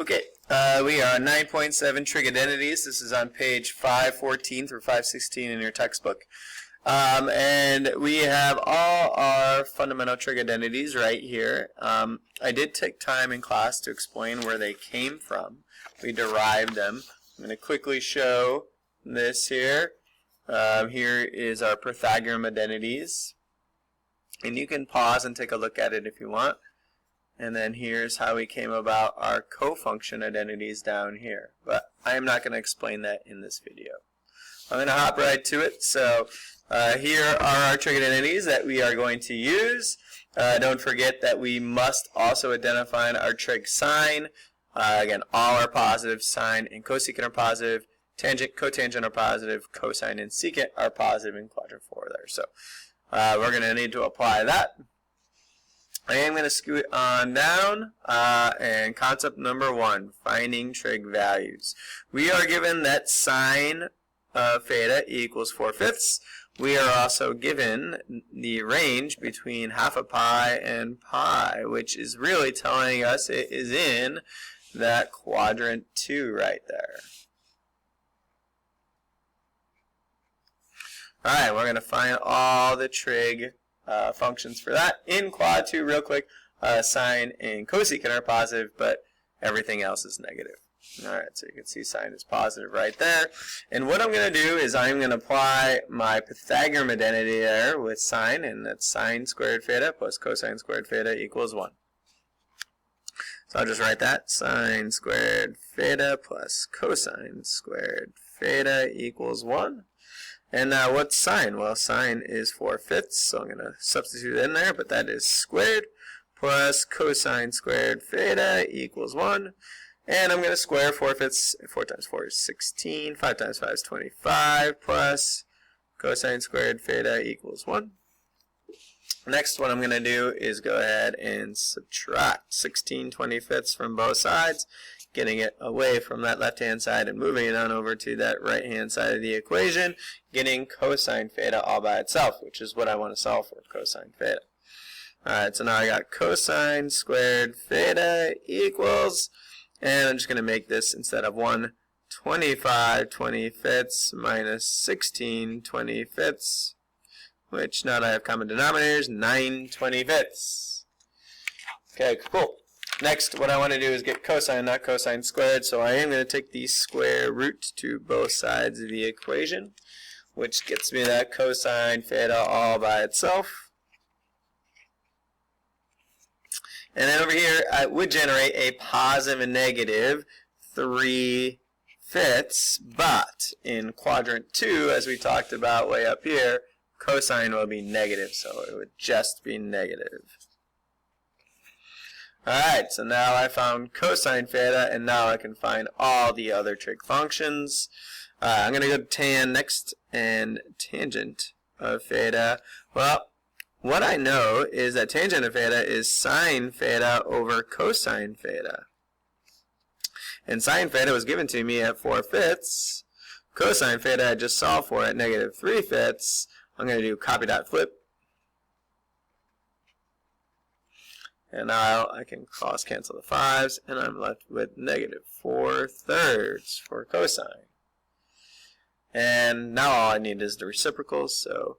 Okay, we are on 9.7 trig identities. This is on page 514 through 516 in your textbook. And we have all our fundamental trig identities right here. I did take time in class to explain where they came from. We derived them. I'm going to quickly show this here. Here is our Pythagorean identities. And you can pause and take a look at it if you want. And then here's how we came about our cofunction identities down here. But I am not going to explain that in this video. I'm going to hop right to it. So here are our trig identities that we are going to use. Don't forget that we must also identify our trig sign. Again, all are positive. Sine and cosecant are positive. Tangent, cotangent are positive. Cosine and secant are positive in quadrant 4 there. So we're going to need to apply that. I am going to scoot on down, and concept number 1, finding trig values. We are given that sine of theta equals 4/5. We are also given the range between half a pi and pi, which is really telling us it is in that quadrant 2 right there. Alright, we're going to find all the trig functions for that. In quad 2, real quick, sine and cosecant are positive, but everything else is negative. Alright, so you can see sine is positive right there. And what I'm going to do is I'm going to apply my Pythagorean identity there with sine, and that's sine squared theta plus cosine squared theta equals 1. So I'll just write that, sine squared theta plus cosine squared theta equals 1. And now what's sine? Well, sine is 4/5, so I'm going to substitute it in there, but that is squared plus cosine squared theta equals 1. And I'm going to square 4/5. 4 times 4 is 16. 5 times 5 is 25 plus cosine squared theta equals 1. Next, what I'm going to do is go ahead and subtract 16 25ths from both sides, getting it away from that left-hand side and moving it on over to that right-hand side of the equation, getting cosine theta all by itself, which is what I want to solve for, cosine theta. Alright, so now I got cosine squared theta equals, and I'm just going to make this, instead of 1, 25 25ths minus 16 25ths, which now that I have common denominators, 9 25ths. Okay, cool. Next, what I want to do is get cosine, not cosine squared, so I am going to take the square root to both sides of the equation, which gets me that cosine theta all by itself. And then over here, I would generate a positive and negative 3/5, but in quadrant 2, as we talked about way up here, cosine will be negative, so it would just be negative. Alright, so now I found cosine theta, and now I can find all the other trig functions. I'm going to go to tan next, and tangent of theta. Well, what I know is that tangent of theta is sine theta over cosine theta. And sine theta was given to me at 4/5. Cosine theta I just solved for at negative 3/5. I'm going to do copy dot flip. And now I can cross cancel the 5s, and I'm left with negative 4/3 for cosine. And now all I need is the reciprocal, so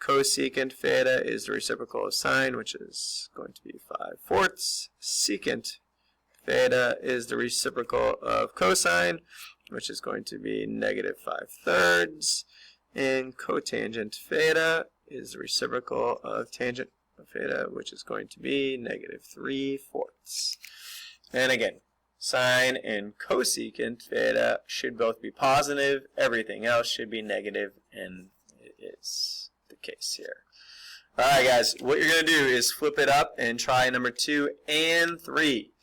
cosecant theta is the reciprocal of sine, which is going to be 5/4. Secant theta is the reciprocal of cosine, which is going to be negative 5/3. And cotangent theta is the reciprocal of tangent theta, which is going to be negative 3/4. And again, sine and cosecant theta should both be positive. Everything else should be negative, and it is the case here. Alright guys, what you're going to do is flip it up and try number 2 and 3.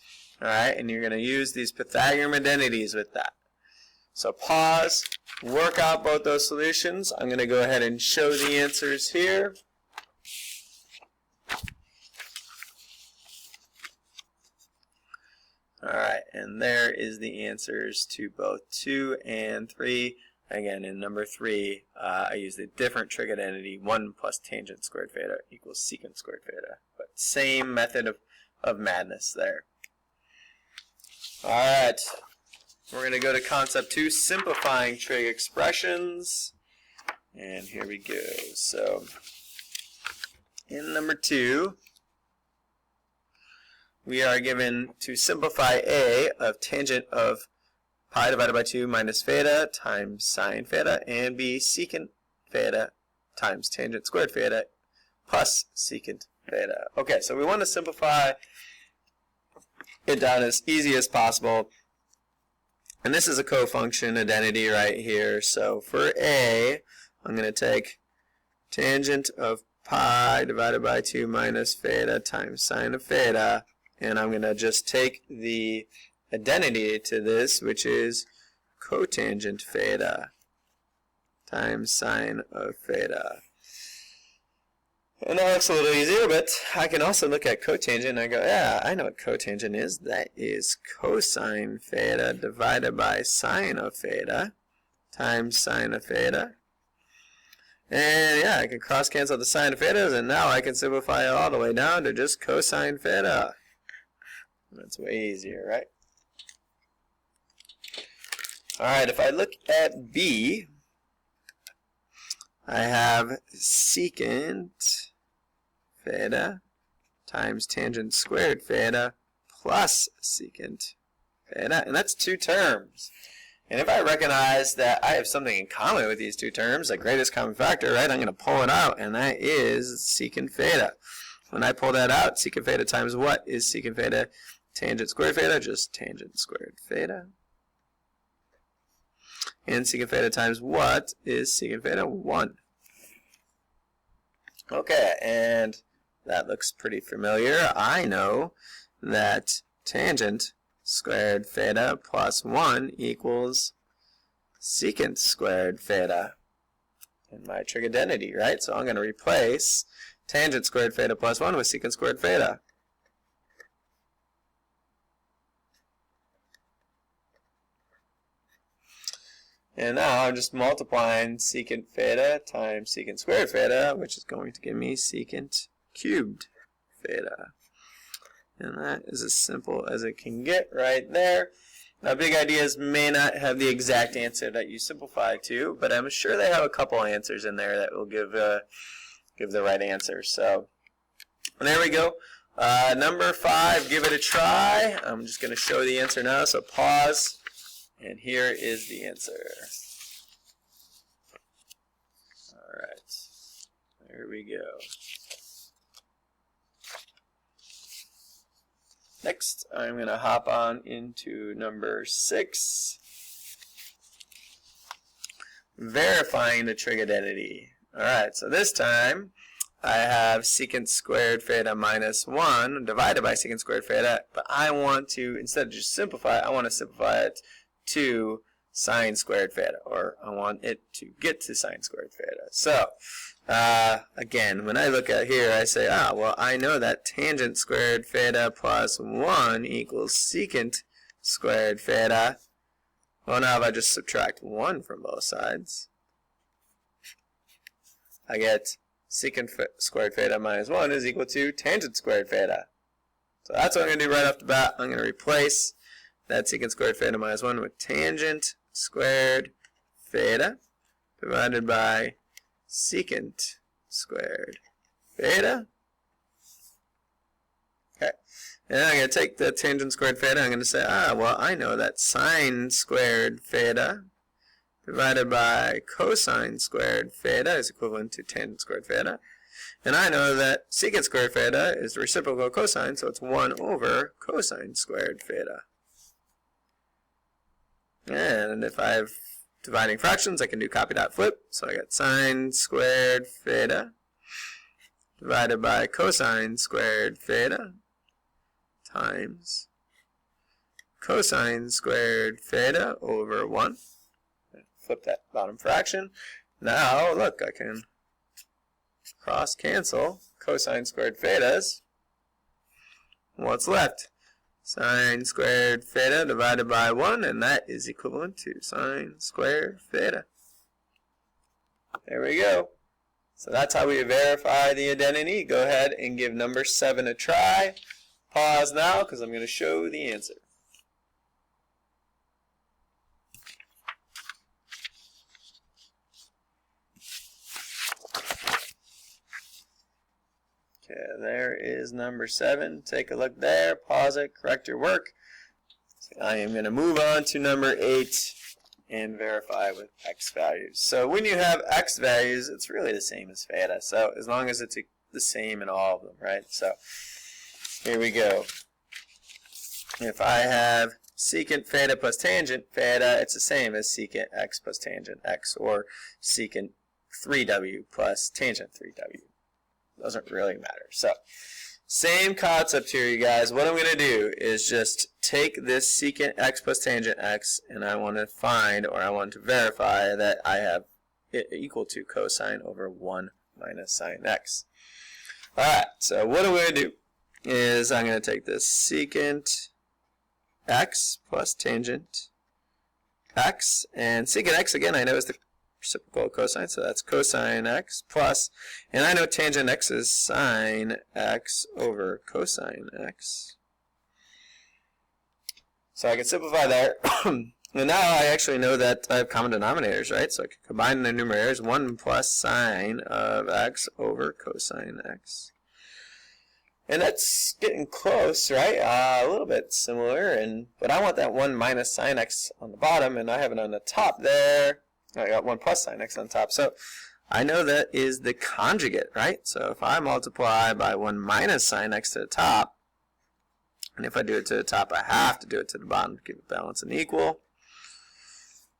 Alright, and you're going to use these Pythagorean identities with that. So pause, work out both those solutions. I'm going to go ahead and show the answers here. Alright, and there is the answers to both 2 and 3. Again, in number 3, I used a different trig identity, 1 plus tangent squared theta equals secant squared theta. But same method of madness there. Alright, we're going to go to concept 2, simplifying trig expressions. And here we go. So, in number 2, we are given to simplify a of tangent of pi divided by 2 minus theta times sine theta, and b secant theta times tangent squared theta plus secant theta. Okay, so we want to simplify it down as easy as possible. And this is a cofunction identity right here. So for a, I'm going to take tangent of pi divided by 2 minus theta times sine of theta, and I'm going to just take the identity to this, which is cotangent theta times sine of theta. And that looks a little easier, but I can also look at cotangent and I go, yeah, I know what cotangent is. That is cosine theta divided by sine of theta times sine of theta. And yeah, I can cross cancel the sine of thetas, and now I can simplify it all the way down to just cosine theta. That's way easier, right? Alright, if I look at B, I have secant theta times tangent squared theta plus secant theta, and that's 2 terms. And if I recognize that I have something in common with these 2 terms, the greatest common factor, right, I'm going to pull it out, and that is secant theta. When I pull that out, secant theta times what is secant theta? Tangent squared theta, just tangent squared theta. And secant theta times what is secant theta? 1. Okay, and that looks pretty familiar. I know that tangent squared theta plus 1 equals secant squared theta in my trig identity, right? So I'm going to replace tangent squared theta plus 1 with secant squared theta. And now I'm just multiplying secant theta times secant squared theta, which is going to give me secant cubed theta. And that is as simple as it can get right there. Now, big ideas may not have the exact answer that you simplify to, but I'm sure they have a couple answers in there that will give the right answer. So there we go. Number 5, give it a try. I'm just going to show the answer now, so pause. And here is the answer. Alright, there we go. Next, I'm going to hop on into number 6. Verifying the trig identity. Alright, so this time I have secant squared theta minus 1 divided by secant squared theta, but I want to, instead of just simplify it, I want to simplify it to sine squared theta, or I want it to get to sine squared theta. So, again, when I look at here, I say, well, I know that tangent squared theta plus 1 equals secant squared theta. Well, now if I just subtract 1 from both sides, I get secant squared theta minus 1 is equal to tangent squared theta. So that's what I'm going to do right off the bat. I'm going to replace that secant squared theta minus 1 with tangent squared theta divided by secant squared theta. Okay. And then I'm going to take the tangent squared theta, I'm going to say, well, I know that sine squared theta divided by cosine squared theta is equivalent to tangent squared theta. And I know that secant squared theta is the reciprocal of cosine, so it's 1 over cosine squared theta. And if I have dividing fractions, I can do copy dot flip. So I got sine squared theta divided by cosine squared theta times cosine squared theta over 1. Flip that bottom fraction. Now, look, I can cross cancel cosine squared thetas. What's left? Sine squared theta divided by 1, and that is equivalent to sine squared theta. There we go. So that's how we verify the identity. Go ahead and give number 7 a try. Pause now because I'm going to show the answer. Okay, there is number 7. Take a look there, pause it, correct your work. So I am going to move on to number 8 and verify with x values. So when you have x values, it's really the same as theta. So as long as it's the same in all of them, right? So here we go. If I have secant theta plus tangent theta, it's the same as secant x plus tangent x, or secant 3w plus tangent 3w. Doesn't really matter. So same concept here, you guys. What I'm going to do is just take this secant x plus tangent x, and I want to find, or I want to verify that I have it equal to cosine over 1 minus sine x. Alright, so what I'm going to do is I'm going to take this secant x plus tangent x, and secant x, again, I know is the reciprocal of cosine, so that's cosine x plus, and I know tangent x is sine x over cosine x. So I can simplify there. And now I actually know that I have common denominators, right? So I can combine the numerators, 1 plus sine of x over cosine x. And that's getting close, right? A little bit similar, but I want that 1 minus sine x on the bottom, and I have it on the top there. I got 1 plus sine x on top. So I know that is the conjugate, right? So if I multiply by 1 minus sine x to the top, and if I do it to the top, I have to do it to the bottom to keep it balanced and equal.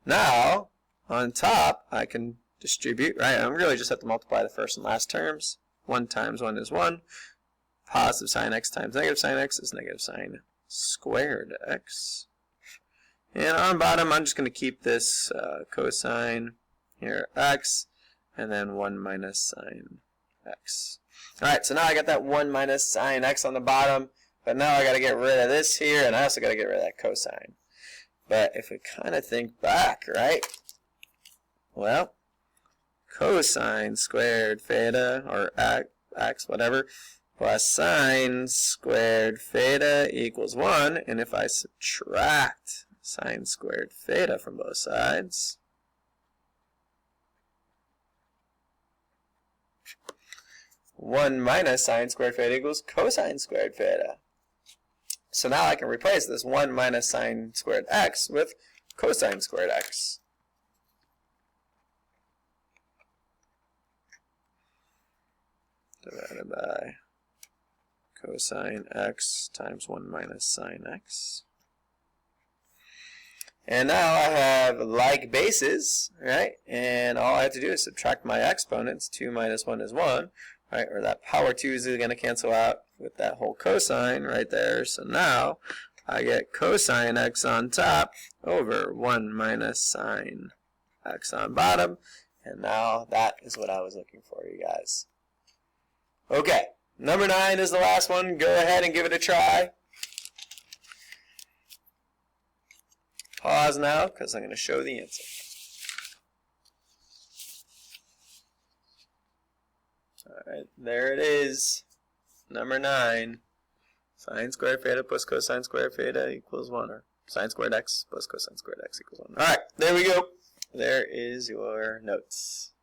Now, on top, I can distribute, right? I really just have to multiply the first and last terms. 1 times 1 is 1. Positive sine x times negative sine x is negative sine squared x. And on bottom, I'm just going to keep this cosine here, x, and then 1 minus sine x. Alright, so now I got that 1 minus sine x on the bottom, but now I got to get rid of this here, and I also got to get rid of that cosine. But if we kind of think back, right, well, cosine squared theta, or x, whatever, plus sine squared theta equals 1, and if I subtract sine squared theta from both sides, one minus sine squared theta equals cosine squared theta. So now I can replace this 1 minus sine squared x with cosine squared x. Divided by cosine x times 1 minus sine x. And now I have like bases, right? And all I have to do is subtract my exponents. 2 minus 1 is 1, right? Or that power 2 is going to cancel out with that whole cosine right there. So now I get cosine x on top over 1 minus sine x on bottom. And now that is what I was looking for, you guys. Okay, number 9 is the last one. Go ahead and give it a try. Pause now, because I'm going to show the answer. Alright, there it is. Number 9. Sine squared theta plus cosine squared theta equals 1. Or sine squared x plus cosine squared x equals 1. Alright, there we go. There is your notes.